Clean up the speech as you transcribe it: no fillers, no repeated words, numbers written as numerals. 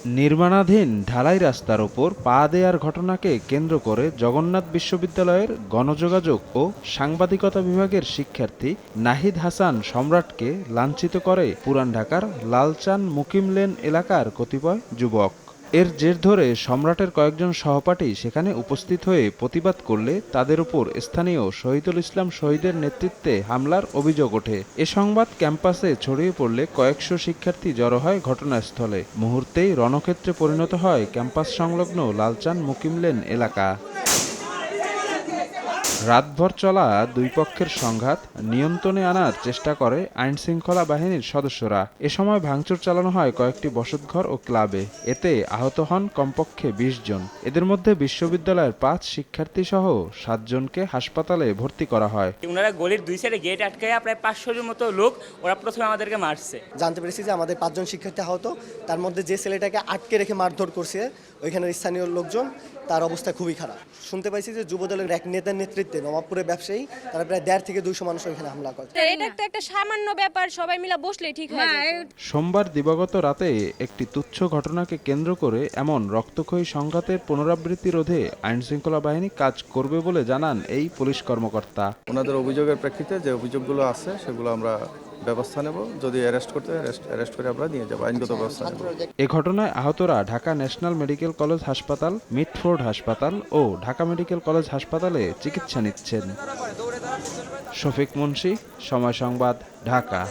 নির্মাণাধীন ঢালাই রাস্তার ওপর পা দেয়ার ঘটনাকে কেন্দ্র করে জগন্নাথ বিশ্ববিদ্যালয়ের গণযোগাযোগ ও সাংবাদিকতা বিভাগের শিক্ষার্থী নাহিদ হাসান সম্রাটকে লাঞ্ছিত করে পুরান ঢাকার লালচান মুকিম লেন এলাকার কতিপয় যুবক। এর জের ধরে সম্রাটের কয়েকজন সহপাঠী সেখানে উপস্থিত হয়ে প্রতিবাদ করলে তাদের উপর স্থানীয় শহীদুল ইসলাম শহীদের নেতৃত্বে হামলার অভিযোগ ওঠে। এ সংবাদ ক্যাম্পাসে ছড়িয়ে পড়লে কয়েকশো শিক্ষার্থী জড়ো হয় ঘটনাস্থলে। মুহূর্তেই রণক্ষেত্রে পরিণত হয় ক্যাম্পাস সংলগ্ন লালচান মুকিম লেন এলাকা। রাতভর চলা দুই পক্ষের সংঘাত নিয়ন্ত্রণে আনার চেষ্টা করে আইনশৃঙ্খলা বাহিনীর সদস্যরা। এ সময় ভাঙচুর চালানো হয় কয়েকটি বসতঘর ও ক্লাবে। এতে আহত হন কমপক্ষে ২০ জন। এদের মধ্যে বিশ্ববিদ্যালয়ের ৫ শিক্ষার্থী সহ ৭ জনকে হাসপাতালে ভর্তি করা হয়। ওনারা গলির দুই সাইডে গেট আটকায় প্রায় ৫০০-এর মতো লোক ওরা প্রথমে আমাদেরকে মারছে। জানতে পেরেছি যে আমাদের ৫ জন শিক্ষার্থী আহত, তার মধ্যে যে ছেলেটাকে আটকে রেখে মারধর করছে ওইখানের স্থানীয় লোকজন, তার অবস্থা খুবই খারাপ। শুনতে পাইছি যে যুবদলের এক নেতার নেতৃত্বে নবাবপুরের ব্যবসায়ী তারা প্রায় ১৫০ থেকে ২০০ মানুষ ওইখানে হামলা করে। এটা তো একটা সামান্য ব্যাপার, সবাই মিলে বসলে ঠিক হয়ে যায়। সোমবার দিবাগত রাতে একটি তুচ্ছ ঘটনাকে কেন্দ্র করে এমন রক্তক্ষয়ী সংঘাতের পুনরাবৃত্তি রোধে আইনশৃঙ্খলা বাহিনী কাজ করবে বলে জানান এই পুলিশ কর্মকর্তা। ওনাদের অভিযোগের প্রেক্ষিতে যে অভিযোগগুলো আছে সেগুলো আমরা ব্যবস্থা নেব, যদি অ্যারেস্ট করতে অ্যারেস্ট করে আমরা নিয়ে যাব, আইনগত ব্যবস্থা নেব। এ ঘটনায় আহতরা ঢাকা ন্যাশনাল মেডিকেল কলেজ হাসপাতাল, মিটফোর্ড হাসপাতাল ও ঢাকা মেডিকেল কলেজ হাসপাতালে চিকিৎসা নিচ্ছেন। শফিক মুন্সি, সময় সংবাদ, ঢাকা।